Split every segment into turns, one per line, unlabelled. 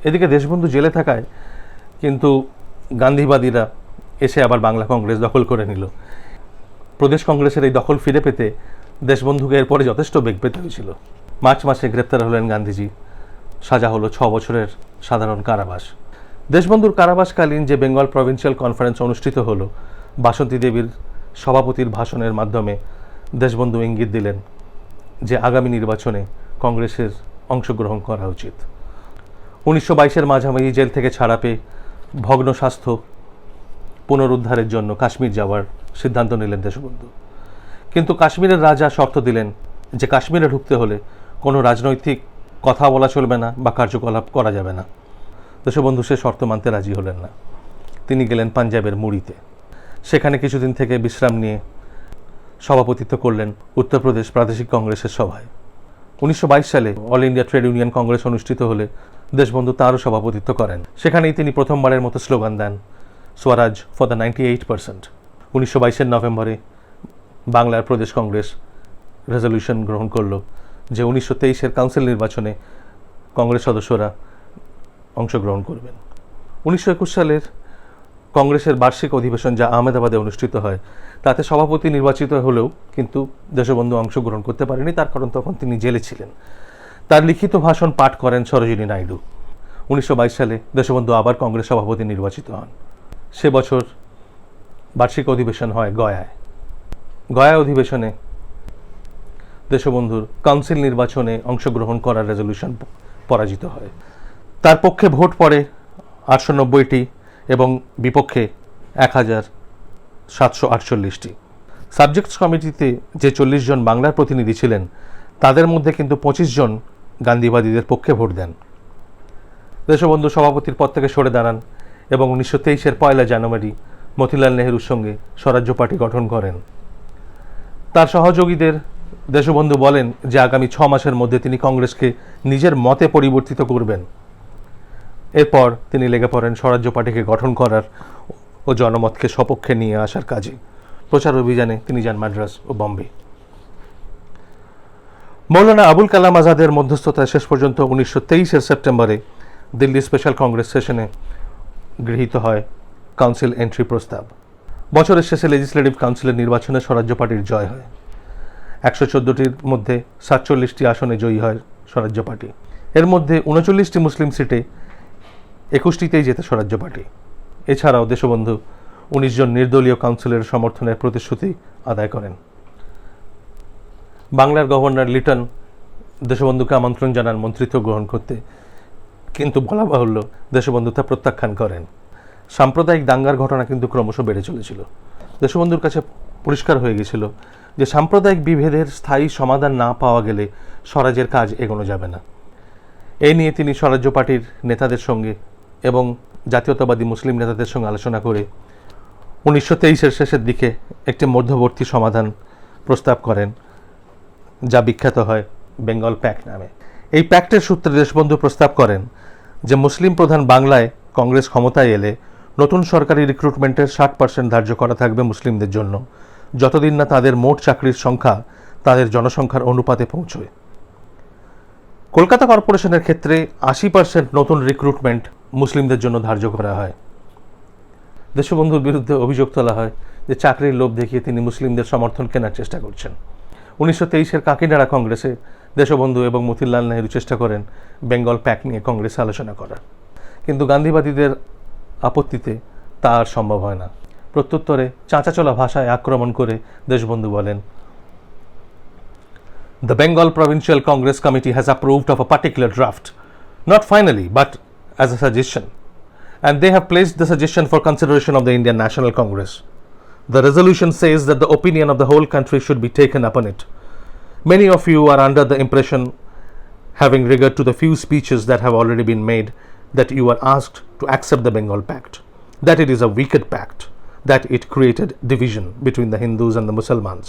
এদিকে দেশবন্ধু জেলে থাকায় কিন্তু গান্ধীবাদীরা এসে আবার বাংলা কংগ্রেস দখল করে নিল। প্রদেশ কংগ্রেসের এই দখল ফিরে পেতে দেশবন্ধুকে এরপরে যথেষ্ট বেগ পেতে হয়েছিল। মার্চ মাসে গ্রেপ্তার হলেন গান্ধীজি, সাজা হলো 6 বছরের সাধারণ কারাবাস। দেশবন্ধুর কারাবাসকালীন যে বেঙ্গল প্রভিন্সিয়াল কনফারেন্স অনুষ্ঠিত হলো, বাসন্তী দেবীর সভাপতির ভাষণের মাধ্যমে দেশবন্ধু ইঙ্গিত দিলেন যে আগামী নির্বাচনে কংগ্রেসের অংশগ্রহণ করা উচিত। 1922-এর মাঝামাঝি জেল থেকে ছাড়া পেয়ে ভগ্ন স্বাস্থ্য পুনরুদ্ধারের জন্য কাশ্মীর যাওয়ার সিদ্ধান্ত নিলেন দেশবন্ধু। কিন্তু কাশ্মীরের রাজা শর্ত দিলেন যে কাশ্মীরে ঢুকতে হলে কোনো রাজনৈতিক কথা বলা চলবে না বা কার্যকলাপ করা যাবে না। দেশবন্ধু সে শর্ত মানতে রাজি হলেন না। তিনি গেলেন পাঞ্জাবের মুড়িতে। সেখানে কিছুদিন থেকে বিশ্রাম নিয়ে সভাপতিত্ব করলেন উত্তরপ্রদেশ প্রাদেশিক কংগ্রেসের সভায়। 1922 সালে all India trade union Congress অনুষ্ঠিত হলে দেশবন্ধু তারও সভাপতিত্ব করেন। সেখানেই তিনি প্রথমবারের মতো স্লোগান দেন, স্বরাজ ফর দ্য 98%। 1922-এর নভেম্বরে বাংলার প্রদেশ কংগ্রেস রেজলিউশন গ্রহণ করল যে 1923-এর কাউন্সিল নির্বাচনে কংগ্রেস সদস্যরা অংশগ্রহণ করবেন। 1921 সালের কংগ্রেসের বার্ষিক অধিবেশন যা আহমেদাবাদে অনুষ্ঠিত হয়, তাতে সভাপতি নির্বাচিত হলেও কিন্তু দেশবন্ধু অংশগ্রহণ করতে পারেনি। তার কারণ তখন তিনি জেলে ছিলেন। তার লিখিত ভাষণ পাঠ করেন সরোজিনী নাইডু। 1922 সালে দেশবন্ধু আবার কংগ্রেস সভাপতি নির্বাচিত হন। সে বছর বার্ষিক অধিবেশন হয় গয়ায়। গয়া অধিবেশনে দেশবন্ধুর কাউন্সিল নির্বাচনে অংশগ্রহণ করার রেজলিউশন পরাজিত হয়। তার পক্ষে ভোট পড়ে 890টি এবং বিপক্ষে 1748টি। সাবজেক্টস কমিটিতে যে 40 জন বাংলার প্রতিনিধি ছিলেন, তাদের মধ্যে কিন্তু 25 জন গান্ধীবাদীদের পক্ষে ভোট দেন। দেশবন্ধু সভাপতির পদ থেকে সরে দাঁড়ান এবং 1923-এর 1 জানুয়ারি মতিলাল নেহরুর সঙ্গে স্বরাজ্য পার্টি গঠন করেন। তার সহযোগীদের দেশবন্ধু বলেন যে আগামী 6 মাসের মধ্যে তিনি কংগ্রেসকে নিজের মতে পরিবর্তিত করবেন। এরপর তিনি লেগে পড়েন স্বরাজ্য পার্টিকে গঠন করার ও জনমতকে সপক্ষে নিয়ে আসার কাজে। প্রচার অভিযানে তিনি যান মাদ্রাজ ও বম্বে। মৌলানা আবুল কালাম আজাদের মধ্যস্থতায় শেষ পর্যন্ত 1923-এর সেপ্টেম্বরে দিল্লি স্পেশাল কংগ্রেস সেশনে গৃহীত হয় কাউন্সিল এন্ট্রি প্রস্তাব। বছরের শেষে লেজিসলেটিভ কাউন্সিলের নির্বাচনে স্বরাজ্য পার্টির জয় হয়। 114টির মধ্যে 47টি আসনে জয়ী হয় স্বরাজ্য পার্টি। এর মধ্যে 39টি মুসলিম সিটে 21টিতেই জেতে স্বরাজ্য পার্টি। এছাড়াও দেশবন্ধু 19 জন নির্দলীয় কাউন্সিলের সমর্থনের প্রতিশ্রুতি আদায় করেন। বাংলার গভর্নর লিটন দেশবন্ধুকে আমন্ত্রণ জানান মন্ত্রিত্ব গ্রহণ করতে, কিন্তু বলা বাহুল্য দেশবন্ধু তা প্রত্যাখ্যান করেন। সাম্প্রদায়িক দাঙ্গার ঘটনা কিন্তু ক্রমশ বেড়ে চলেছিল। দেশবন্ধুর কাছে পরিষ্কার হয়ে গেছিল যে সাম্প্রদায়িক বিভেদের স্থায়ী সমাধান না পাওয়া গেলে স্বরাজের কাজ এগোনো যাবে না। এই নিয়ে তিনি স্বরাজ্য পার্টির নেতাদের সঙ্গে এবং জাতীয়তাবাদী মুসলিম নেতাদের সঙ্গে আলোচনা করে 1923-এর শেষের দিকে একটি মধ্যবর্তী সমাধান প্রস্তাব করেন, যা বিখ্যাত হয় বেঙ্গল প্যাক্ট নামে। এই প্যাক্টের সূত্রে দেশবন্ধু প্রস্তাব করেন যে মুসলিম প্রধান বাংলায় কংগ্রেস ক্ষমতায় এলে নতুন সরকারি রিক্রুটমেন্টের 60% ধার্য করা থাকবে মুসলিমদের জন্য, যতদিন না তাদের মোট চাকরির সংখ্যা তাদের জনসংখ্যার অনুপাতে পৌঁছয়। কলকাতা কর্পোরেশনের ক্ষেত্রে 80% নতুন রিক্রুটমেন্ট মুসলিমদের জন্য ধার্য করা হয়। দেশবন্ধুর বিরুদ্ধে অভিযোগ তোলা হয় যে চাকরির লোভ দেখিয়ে তিনি মুসলিমদের সমর্থন কেনার চেষ্টা করছেন। 1923-এর কাকিনাড়া কংগ্রেসে দেশবন্ধু এবং মতিলাল নেহরু চেষ্টা করেন বেঙ্গল প্যাক্ট নিয়ে কংগ্রেসে আলোচনা করার, কিন্তু গান্ধীবাদীদের আপত্তিতে তা আর সম্ভব হয় না। প্রত্যুত্তরে চাঁচাচলা ভাষায় আক্রমণ করে দেশবন্ধু বলেন, The Bengal Provincial Congress Committee has approved of a particular draft, not finally, but as a suggestion, and they have placed the suggestion for consideration of the Indian National Congress. The resolution says that the opinion of the whole country should be taken upon it. Many of you are under the impression, having regard to the few speeches that have already been made, that you are asked to accept the Bengal Pact, that it is a wicked pact, that it created division between the Hindus and the Muslims.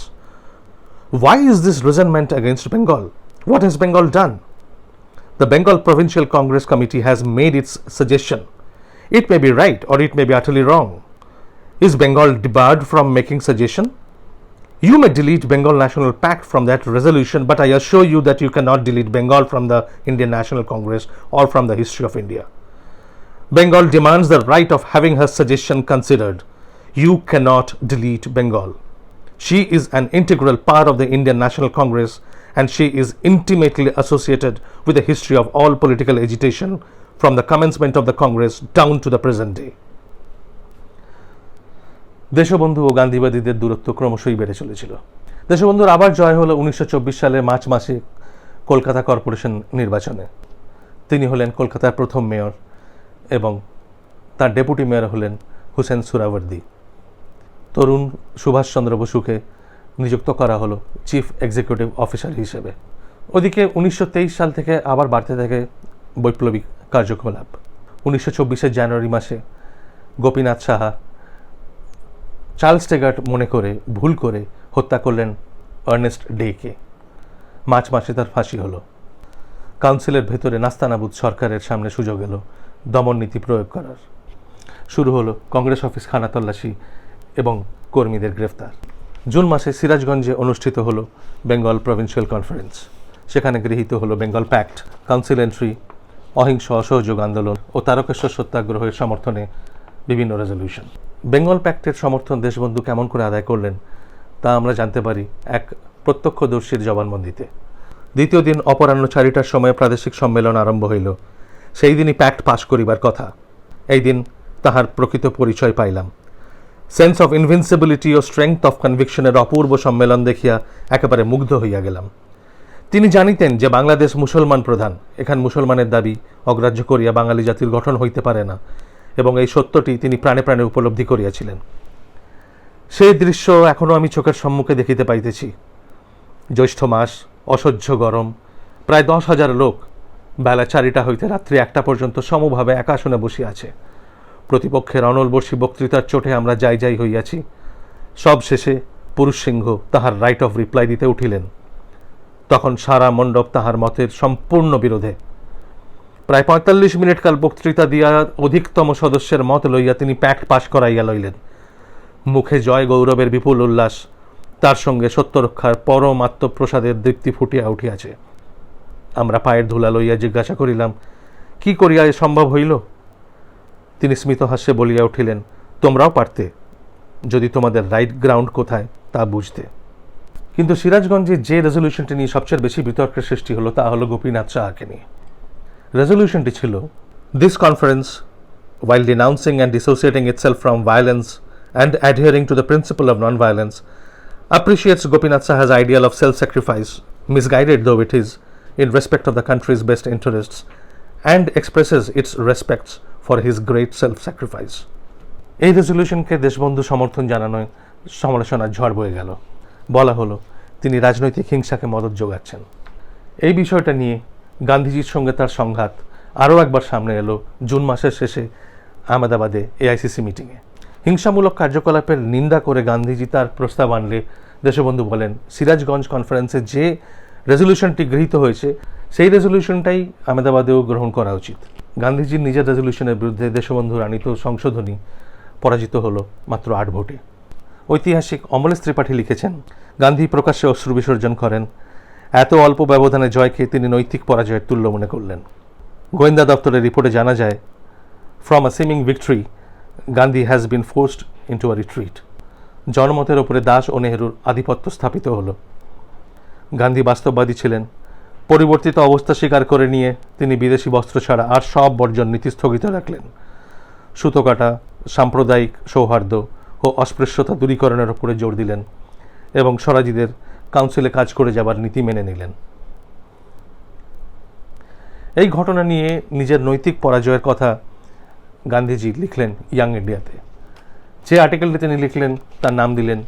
Why is this resentment against Bengal? What has Bengal done? The Bengal Provincial Congress Committee has made its suggestion. It may be right or it may be utterly wrong. Is Bengal debarred from making suggestion? You may delete Bengal National Pact from that resolution, but I assure you that you cannot delete Bengal from the Indian National Congress or from the history of India. Bengal demands the right of having her suggestion considered. You cannot delete Bengal. She is an integral part of the Indian National Congress and she is intimately associated with the history of all political agitation from the commencement of the Congress down to the present day. Deshbandhu ও গান্ধীবাদীদের দূরত্ব ক্রমশই বেড়ে চলেছিল। দেশবন্ধুর আবার জয় হলো 1924 সালের March মাসে Kolkata corporation নির্বাচনে। তিনি হলেন কলকাতার প্রথম মেয়র এবং তার ডেপুটি মেয়র হলেন হুসেন সুহরাওয়ার্দী। তরুণ সুভাষচন্দ্র বসুকে নিযুক্ত করা হলো চিফ এক্সিকিউটিভ অফিসার হিসেবে। ওদিকে 1923 সাল থেকে আবার বাড়তে থাকে বৈপ্লবিক কার্যকলাপ। 1924 জানুয়ারি মাসে গোপীনাথ সাহা চার্লস টেগার্ট মনে করে ভুল করে হত্যা করলেন আর্নেস্ট ডেকে। মার্চ মাসে তার ফাঁসি হলো। কাউন্সিলের ভেতরে নাস্তানাবুদ সরকারের সামনে সুযোগ এলো দমন নীতি প্রয়োগ করার। শুরু হলো কংগ্রেস অফিস খানাতল্লাশি এবং কর্মীদের গ্রেফতার। জুন মাসে সিরাজগঞ্জে অনুষ্ঠিত হলো বেঙ্গল প্রভিন্সিয়াল কনফারেন্স। সেখানে গৃহীত হলো বেঙ্গল প্যাক্ট, কাউন্সিল এন্ট্রি, অহিংস অসহযোগ আন্দোলন ও তারকেশ্বর সত্যাগ্রহের সমর্থনে বিভিন্ন রেজলিউশন। বেঙ্গল প্যাক্টের সমর্থন দেশবন্ধু কেমন করে আদায় করলেন তা আমরা জানতে পারি এক প্রত্যক্ষদর্শীর জবানবন্দিতে। দ্বিতীয় দিন অপরাহ্ন 4টার সময় প্রাদেশিক সম্মেলন আরম্ভ হইল। সেই দিনই প্যাক্ট পাশ করিবার কথা। এই দিন তাহার প্রকৃত পরিচয় পাইলাম। সেন্স অফ ইনভিনসিবিলিটি ও স্ট্রেংথ অফ কনভিকশনের অপূর্ব সম্মেলন দেখিয়া একেবারে মুগ্ধ হইয়া গেলাম। তিনি জানিতেন যে বাংলাদেশ মুসলমান প্রধান, এখান মুসলমানের দাবি অগ্রাহ্য করিয়া বাঙালি জাতির গঠন হইতে পারে না, এবং এই সত্যটি তিনি প্রাণে প্রাণে উপলব্ধি করিয়াছিলেন। সেই দৃশ্য এখনও আমি চোখের সম্মুখে দেখিতে পাইতেছি। জ্যৈষ্ঠ মাস, অসহ্য গরম, প্রায় 10,000 লোক বেলা 4টা হইতে রাত্রি 1টা পর্যন্ত সমভাবে এক আসনে বসিয়া আছে। প্রতিপক্ষের অনলবর্ষী বক্তৃতার চোটে আমরা যাই হইয়াছি। সব শেষে পুরুষ সিংহ তাহার রাইট অফ রিপ্লাই দিতে উঠিলেন। তখন সারা মণ্ডপ তাহার মতের সম্পূর্ণ বিরোধে। প্রায় 45 মিনিট কাল বক্তৃতা দিয়া অধিকতম সদস্যের মত লইয়া তিনি প্যাক্ট পাশ করাইয়া লইলেন। মুখে জয় গৌরবের বিপুল উল্লাস, তার সঙ্গে সত্যরক্ষার পরম আত্মপ্রসাদের দীপ্তি ফুটিয়া উঠিয়াছে। আমরা পায়ের ধুলা লইয়া জিজ্ঞাসা করিলাম, কি করিয়া এ সম্ভব হইল? তিনি স্মিত হাস্যে বলিয়া উঠিলেন, তোমরাও পারতে যদি তোমাদের রাইট গ্রাউন্ড কোথায় তা বুঝতে। কিন্তু সিরাজগঞ্জে যে রেজলিউশনটি নিয়ে সবচেয়ে বেশি বিতর্কের সৃষ্টি হলো তা হলো গোপীনাথ সাহাকে নিয়ে। রেজলিউশনটি ছিল, this conference, while denouncing and dissociating itself from violence and adhering to the principle of non-violence, appreciates Gopinath Saha's ideal of self-sacrifice, misguided though it is, in respect of the country's best interests, and expresses its respects for his great self-sacrifice. এই রেজলিউশনকে দেশবন্ধু সমর্থন জানানোয় সমালোচনার ঝড় বয়ে গেল। বলা হলো তিনি রাজনৈতিক হিংসাকে মদত যোগাচ্ছেন। এই বিষয়টা নিয়ে গান্ধীজির সঙ্গে তার সংঘাত আরও একবার সামনে এলো জুন মাসের শেষে আহমেদাবাদে এআইসিসি মিটিংয়ে। হিংসামূলক কার্যকলাপের নিন্দা করে গান্ধীজি তার প্রস্তাব আনলে দেশবন্ধু বলেন, সিরাজগঞ্জ কনফারেন্সে যে রেজলিউশনটি গৃহীত হয়েছে সেই রেজলিউশনটাই আহমেদাবাদেও গ্রহণ করা উচিত। গান্ধীজির নিজের রেজলিউশনের বিরুদ্ধে দেশবন্ধুর আনিত সংশোধনী পরাজিত হলো মাত্র 8 ভোটে। ঐতিহাসিক অমলেশ ত্রিপাঠী লিখেছেন, গান্ধী প্রকাশ্যে অশ্রু বিসর্জন করেন। এত অল্প ব্যবধানে জয়কে তিনি নৈতিক পরাজয়ের তুল্য মনে করলেন। গোয়েন্দা দপ্তরের রিপোর্টে জানা যায়, from a seeming victory Gandhi has been forced into a retreat. জনমতের ওপরে দাস ও নেহরুর আধিপত্য স্থাপিত হলো। গান্ধী বাস্তববাদী ছিলেন। পরিবর্তিত অবস্থা স্বীকার করে নিয়ে তিনি বিদেশি বস্ত্র ছাড়া আর সব বর্জন নীতি স্থগিত রাখলেন। সুতো কাটা, সাম্প্রদায়িক সৌহার্দ্য ও অস্পৃশ্যতা দূরীকরণের ওপরে জোর দিলেন এবং স্বরাজীদের কাউন্সিলে কাজ করে যাবার নীতি মেনে নিলেন। এই ঘটনা নিয়ে নিজের নৈতিক পরাজয়ের কথা গান্ধীজি লিখলেন ইয়াং ইন্ডিয়াতে। যে আর্টিকেলটি তিনি লিখলেন তার নাম দিলেন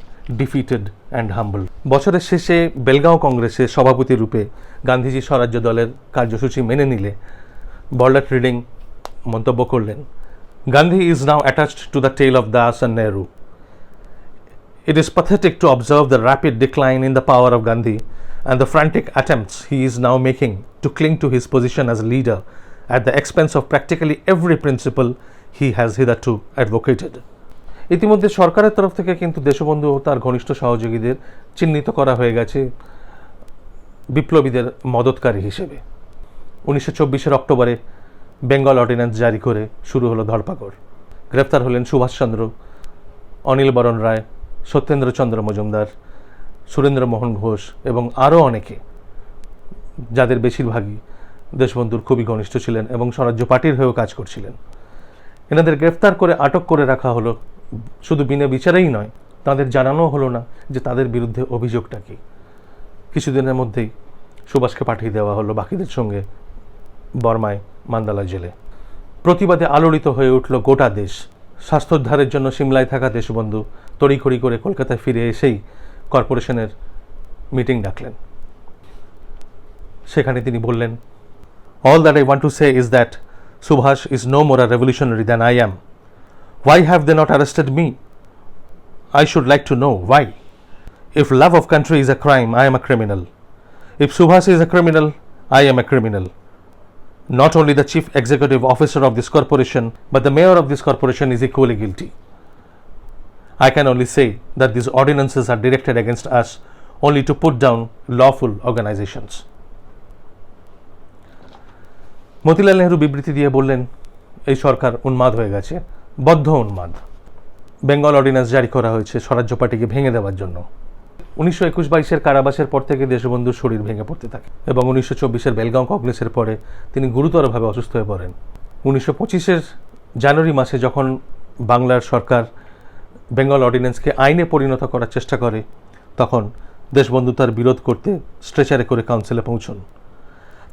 ডিফিটেড অ্যান্ড হাম্বল। বছরের শেষে বেলগাঁও কংগ্রেসে সভাপতি রূপে গান্ধীজি স্বরাজ্য দলের কার্যসূচি মেনে নিলে বর্লাট রিডিং মন্তব্য করলেন, Gandhi is now attached to the tail of Das and Nehru. It is pathetic to observe the rapid decline in the power of Gandhi and the frantic attempts he is now making to cling to his position as leader at the expense of practically every principle he has hitherto advocated. ইতিমধ্যে সরকারের তরফ থেকে কিন্তু দেশবন্ধু ও তার ঘনিষ্ঠ সহযোগীদের চিহ্নিত করা হয়ে গেছে বিপ্লবীদের মদতকারী হিসেবে। 1924 অক্টোবরে বেঙ্গল অর্ডিন্যান্স জারি করে শুরু হলো ধরপাকড়। গ্রেপ্তার হলেন সুভাষচন্দ্র, অনিল বরণ রায়, সত্যেন্দ্রচন্দ্র মজুমদার, সুরেন্দ্রমোহন ঘোষ এবং আরও অনেকে, যাদের বেশিরভাগই দেশবন্ধুর খুবই ঘনিষ্ঠ ছিলেন এবং স্বরাজ্য পার্টির হয়েও কাজ করছিলেন। এনাদের গ্রেফতার করে আটক করে রাখা হলো, শুধু বিনা বিচারেই নয়, তাদের জানানো হলো না যে তাদের বিরুদ্ধে অভিযোগটা কী। কিছুদিনের মধ্যেই সুভাষকে পাঠিয়ে দেওয়া হলো বাকিদের সঙ্গে বর্মায় মান্দালা জেলে। প্রতিবাদে আলোড়িত হয়ে উঠল গোটা দেশ। স্বাস্থ্যোদ্ধারের জন্য সিমলায় থাকা দেশবন্ধু তড়িঘড়ি করে কলকাতায় ফিরে এসেই কর্পোরেশনের মিটিং ডাকলেন। সেখানে তিনি বললেন, "All that I want to say is that Subhash is no more a revolutionary than I am. Why have they not arrested me? I should like to know why. If love of country is a crime, I am a criminal. If Subhash is a criminal, I am a criminal. Not only the chief executive officer of this corporation, but the mayor of this corporation is equally guilty. I can only say that these ordinances are directed against us only to put down lawful organizations." Motilal Nehru বিবৃতি দিয়ে বললেন, এই সরকার উন্মাদ হয়ে গেছে, বদ্ধ উন্মাদ। Bengal ordinance জারি করা হয়েছে স্বরাজ্য পার্টিকে ভেঙে দেওয়ার জন্য। 1921-22 কারাবাসের পর থেকে দেশবন্ধুর শরীর ভেঙে পড়তে থাকে এবং 1924 বেলগাঁও কংগ্রেসের পরে তিনি গুরুতরভাবে অসুস্থ হয়ে পড়েন। 1925 জানুয়ারি মাসে যখন বাংলার সরকার বেঙ্গল অর্ডিন্যান্সকে আইনে পরিণত করার চেষ্টা করে, তখন দেশবন্ধু তার বিরোধ করতে স্ট্রেচারে করে কাউন্সিলে পৌঁছন।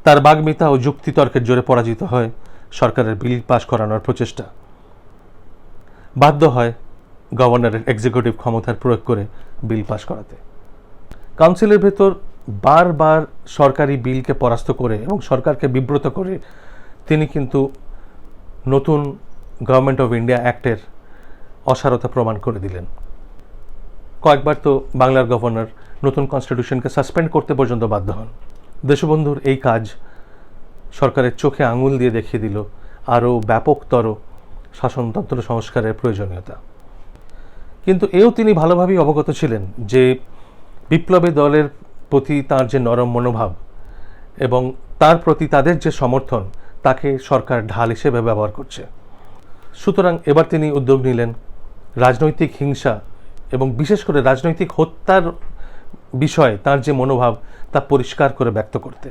তার বাগ্মিতা ও যুক্তিতর্কের জোরে পরাজিত হয় সরকারের বিল পাশ করানোর প্রচেষ্টা। বাধ্য হয় গভর্নরের এক্সিকিউটিভ ক্ষমতার প্রয়োগ করে বিল পাশ করাতে। কাউন্সিলের ভেতর বারবার সরকারি বিলকে পরাস্ত করে এবং সরকারকে বিব্রত করে তিনি কিন্তু নতুন গভর্নমেন্ট অফ ইন্ডিয়া অ্যাক্টের অসারতা প্রমাণ করে দিলেন। কয়েকবার তো বাংলার গভর্নর নতুন কনস্টিটিউশনকে সাসপেন্ড করতে পর্যন্ত বাধ্য হন। দেশবন্ধুর এই কাজ সরকারের চোখে আঙুল দিয়ে দেখিয়ে দিল আরও ব্যাপকতর শাসনতন্ত্র সংস্কারের প্রয়োজনীয়তা। কিন্তু এও তিনি ভালোভাবেই অবগত ছিলেন যে বিপ্লবী দলের প্রতি তার যে নরম মনোভাব এবং তার প্রতি তাদের যে সমর্থন, তাকে সরকার ঢাল হিসেবে ব্যবহার করছে। সুতরাং এবার তিনি উদ্যোগ নিলেন রাজনৈতিক হিংসা এবং বিশেষ করে রাজনৈতিক হত্যার বিষয়ে তার যে মনোভাব তা পরিষ্কার করে ব্যক্ত করতে।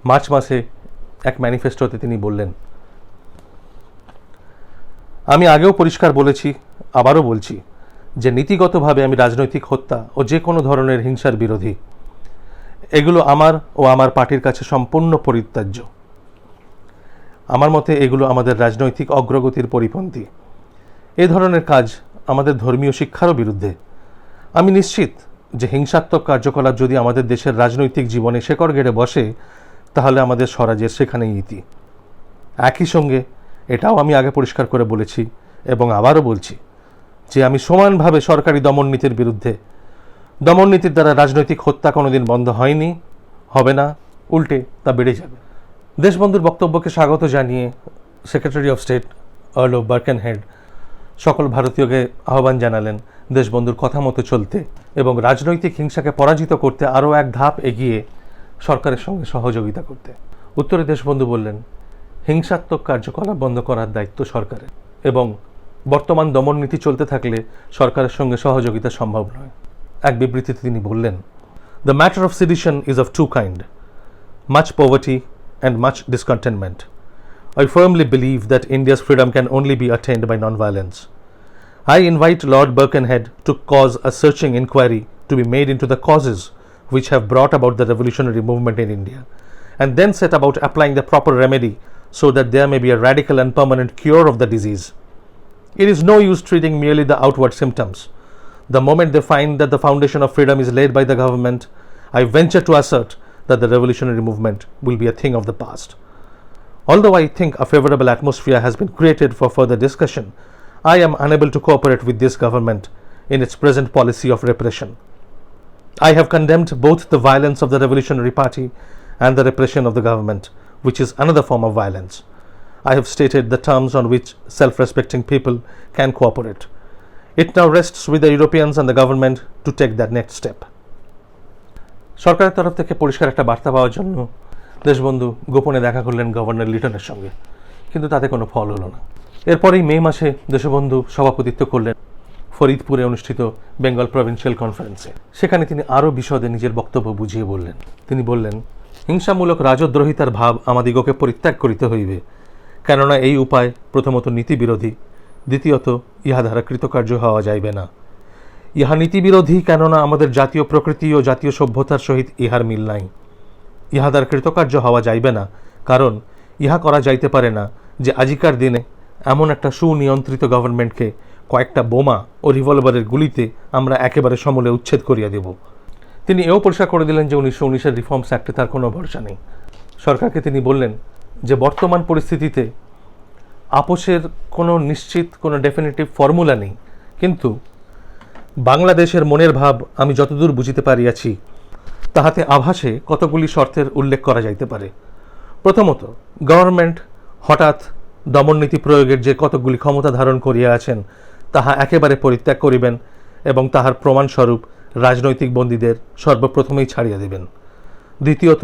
মার্চ মাসে এক ম্যানিফেস্টোতে তিনি বললেন, "আমি আগেও পরিষ্কার বলেছি, আবারও বলছি যে নীতিগতভাবে আমি রাজনৈতিক হত্যা ও যে কোনো ধরনের হিংসার বিরোধী। এগুলো আমার ও আমার পার্টির কাছে সম্পূর্ণ পরিত্যাজ্য। আমার মতে এগুলো আমাদের রাজনৈতিক অগ্রগতির পরিপন্থী। এ ধরনের কাজ আমাদের ধর্মীয় শিক্ষারও বিরুদ্ধে। আমি নিশ্চিত যে হিংসাত্মক কার্যকলাপ যদি আমাদের দেশের রাজনৈতিক জীবনে শেকড় গেড়ে বসে, তাহলে আমাদের স্বরাজের সেখানেই ইতি। একই সঙ্গে এটাও আমি আগে পরিষ্কার করে বলেছি এবং আবারও বলছি যে আমি সমানভাবে সরকারি দমননীতির বিরুদ্ধে। দমননীতির দ্বারা রাজনৈতিক হত্যা কোনোদিন বন্ধ হয়নি, হবে না, উল্টে তা বেড়ে যাবে। দেশবন্ধুর বক্তব্যকে স্বাগত জানিয়ে secretary of state Earl of Birkenhead সকল ভারতীয়কে আহ্বান জানালেন দেশবন্ধুর কথা মতো চলতে এবং রাজনৈতিক হিংসাকে পরাজিত করতে আরও এক ধাপ এগিয়ে সরকারের সঙ্গে সহযোগিতা করতে। উত্তরে দেশবন্ধু বললেন, হিংসাত্মক কার্যকলাপ বন্ধ করার দায়িত্ব সরকারের এবং বর্তমান দমননীতি চলতে থাকলে সরকারের সঙ্গে সহযোগিতা সম্ভব নয়। এক বিবৃতিতে তিনি বললেন, "The matter of sedition is of two kind, much poverty and much discontentment. I firmly believe that India's freedom can only be attained by non-violence. I invite Lord Birkenhead to cause a searching inquiry to be made into the causes which have brought about the revolutionary movement in India, and then set about applying the proper remedy so that there may be a radical and permanent cure of the disease. It is no use treating merely the outward symptoms. The moment they find that the foundation of freedom is laid by the government, I venture to assert that the revolutionary movement will be a thing of the past. Although I think a favorable atmosphere has been created for further discussion, I am unable to cooperate with this government in its present policy of repression. I have condemned both the violence of the Revolutionary Party and the repression of the government, which is another form of violence. I have stated the terms on which self-respecting people can cooperate. It now rests with the Europeans and the government to take that next step." সরকারের তরফ থেকে পরিষ্কার একটা বার্তা পাওয়ার জন্য দেশবন্ধু গোপনে দেখা করলেন গভর্নর লিটনের সঙ্গে, কিন্তু তাতে কোনো ফল হলো না। এরপরেই মে মাসে দেশবন্ধু সভাপতিত্ব করলেন ফরিদপুরে অনুষ্ঠিত বেঙ্গল প্রভিন্সিয়াল কনফারেন্সে। সেখানে তিনি আরও বিশদে নিজের বক্তব্য বুঝিয়ে বললেন। তিনি বললেন, হিংসামূলক রাজদ্রোহিতার ভাব আমাদিগকে পরিত্যাগ করিতে হইবে, কেননা এই উপায় প্রথমত নীতিবিরোধী, দ্বিতীয়ত ইহা দ্বারা কৃতকার্য হওয়া যাইবে না। ইহা নীতিবিরোধী, কেননা আমাদের জাতীয় প্রকৃতি ও জাতীয় সভ্যতার সহিত ইহার মিল নাই। ইহা দ্বারা কৃতকার্য হওয়া যাইবে না, কারণ ইহা করা যাইতে পারে না যে আজিকার দিনে এমন একটা সুনিয়ন্ত্রিত গভর্নমেন্টকে কয়েকটা বোমা ও রিভলভারের গুলিতে আমরা একেবারে সমূলে উচ্ছেদ করিয়া দেব। তিনি এও পরিষ্কার করে দিলেন যে 1919-এর রিফর্মস অ্যাক্টে তার কোনো ভরসা নেই। সরকারকে তিনি বললেন যে বর্তমান পরিস্থিতিতে আপোষের কোনো নিশ্চিত কোনো ডেফিনিটিভ ফর্মুলা নেই, কিন্তু বাংলাদেশের মনের ভাব আমি যতদূর বুঝিতে পারিয়াছি তাহাতে আভাসে কতগুলি শর্তের উল্লেখ করা যাইতে পারে। প্রথমত, গভর্নমেন্ট হঠাৎ দমননীতি প্রয়োগের যে কতকগুলি ক্ষমতা ধারণ করিয়া আছেন তাহা একেবারে পরিত্যাগ করিবেন এবং তাহার প্রমাণস্বরূপ রাজনৈতিক বন্দীদের সর্বপ্রথমেই ছাড়িয়া দেবেন। দ্বিতীয়ত,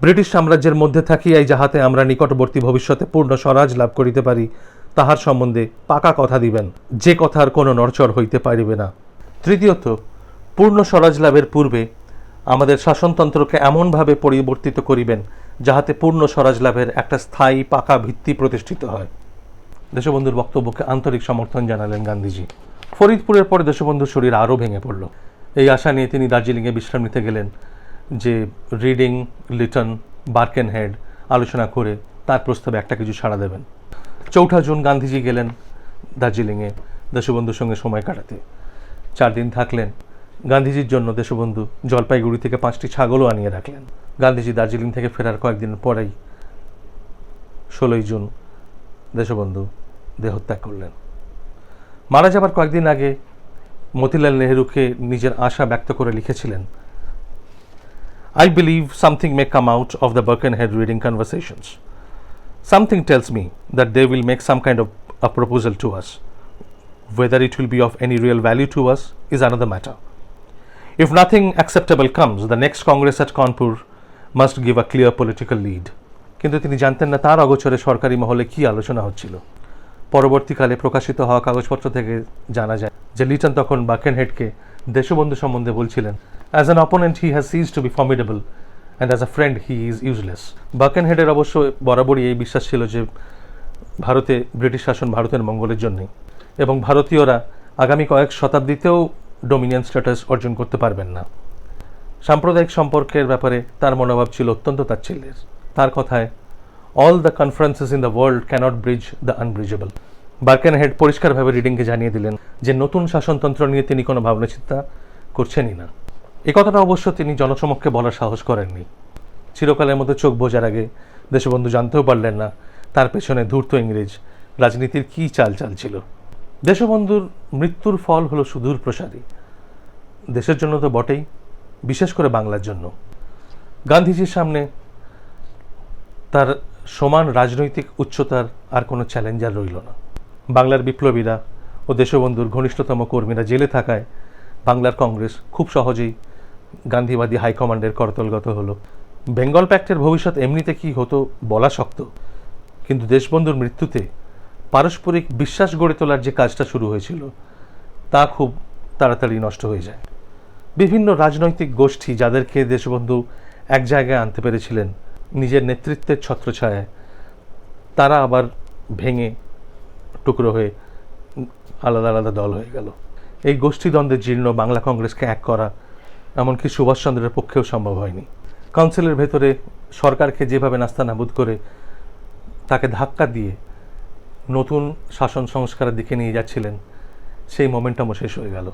ব্রিটিশ সাম্রাজ্যের মধ্যে থাকিয়াই যাহাতে আমরা নিকটবর্তী ভবিষ্যতে পূর্ণ স্বরাজ লাভ করিতে পারি তাহার সম্বন্ধে পাকা কথা দিবেন, যে কথার কোনো নড়চড় হইতে পারিবে না। তৃতীয়ত, পূর্ণ স্বরাজ লাভের পূর্বে আমাদের শাসনতন্ত্রকে এমনভাবে পরিবর্তিত করিবেন যাহাতে পূর্ণ স্বরাজ লাভের একটা স্থায়ী পাকা ভিত্তি প্রতিষ্ঠিত হয়। দেশবন্ধুর বক্তব্যকে আন্তরিক সমর্থন জানালেন গান্ধীজি। ফরিদপুরের পরে দেশবন্ধুর শরীর আরও ভেঙে পড়ল। এই আশা নিয়ে তিনি দার্জিলিংয়ে বিশ্রাম নিতে গেলেন যে রিডিং, লিটন, বার্কেনহেড আলোচনা করে তার প্রস্তাবে একটা কিছু সাড়া দেবেন। 4 জুন গান্ধীজি গেলেন দার্জিলিংয়ে দেশবন্ধুর সঙ্গে সময় কাটাতে। 4 দিন থাকলেন। গান্ধীজির জন্য দেশবন্ধু জলপাইগুড়ি থেকে 5টি ছাগলও আনিয়ে রাখলেন। গান্ধীজি দার্জিলিং থেকে ফেরার কয়েকদিন পরেই 16 জুন দেশবন্ধু দেহত্যাগ করলেন। মারা যাবার কয়েকদিন আগে মতিলাল নেহরুকে নিজের আশা ব্যক্ত করে লিখেছিলেন, I believe something may come out of the Birkenhead reading conversations. Something tells me that they will make some kind of a proposal to us. Whether it will be of any real value to us is another matter. If nothing acceptable comes, the next Congress at Kanpur must give a clear political lead. কিন্তু তিনি জানতেন না তার অগোচরে সরকারি মহলে কি আলোচনা হচ্ছিল। পরবর্তীকালে প্রকাশিত হওয়া কাগজপত্র থেকে জানা যায় যে লিটন তখন বার্কেনহেডকে দেশবন্ধু সম্বন্ধে বলছিলেন, As an opponent he has ceased to be formidable and as a friend he is useless. বার্কেনহেডের অবশ্য বরাবরই এই বিশ্বাস ছিল যে ভারতে ব্রিটিশ শাসন ভারতের মঙ্গলের জন্যই এবং ভারতীয়রা আগামী কয়েক শতাব্দীতেও ডোমিনিয়ন স্ট্যাটাস অর্জন করতে পারবেন না। সাম্প্রদায়িক সম্পর্কের ব্যাপারে তার মনোভাব ছিল অত্যন্ত তাচ্ছিল্যের। তার কথায়, all the conferences in the world cannot bridge the unbridgeable. Birkenhead পরিষ্কারভাবে রিডিংকে জানিয়ে দিলেন যে নতুন শাসনতন্ত্র নিয়ে তিনি কোনো ভাবনা চিন্তা করছেনই না। এই কথাটা অবশ্য তিনি জনসমক্ষে বলার সাহস করেননি। চিরকালের মতো চোখ বোঝার আগে দেশবন্ধু জানতেও পারলেন না তার পেছনে ধূর্ত ইংরেজ রাজনীতির কী চাল ছিল। দেশবন্ধুর মৃত্যুর ফল হলো সুদূর প্রসারী, দেশের জন্য তো বটেই, বিশেষ করে বাংলার জন্য। গান্ধীজির সামনে তার সমান রাজনৈতিক উচ্চতার আর কোনো চ্যালেঞ্জার রইল না। বাংলার বিপ্লবীরা ও দেশবন্ধুর ঘনিষ্ঠতম কর্মীরা জেলে থাকায় বাংলার কংগ্রেস খুব সহজেই গান্ধীবাদী হাইকমান্ডের করতলগত হলো। বেঙ্গল প্যাক্টের ভবিষ্যৎ এমনিতে কি হতো বলা শক্ত, কিন্তু দেশবন্ধুর মৃত্যুতে পারস্পরিক বিশ্বাস গড়ে তোলার যে কাজটা শুরু হয়েছিল তা খুব তাড়াতাড়ি নষ্ট হয়ে যায়। বিভিন্ন রাজনৈতিক গোষ্ঠী যাদেরকে দেশবন্ধু এক জায়গায় আনতে পেরেছিলেন নিজের নেতৃত্বের ছত্রছায়ায়, তারা আবার ভেঙে টুকরো হয়ে আলাদা আলাদা দল হয়ে গেল। এই গোষ্ঠীদ্বন্দ্বে জীর্ণ বাংলা কংগ্রেসকে এক করা এমনকি সুভাষচন্দ্রের পক্ষেও সম্ভব হয়নি। কাউন্সিলের ভেতরে সরকারকে যেভাবে নাস্তানাবুদ করে তাকে ধাক্কা দিয়ে নতুন শাসন সংস্কারের দিকে নিয়ে যাচ্ছিলেন, সেই মোমেন্টামও শেষ হয়ে গেল।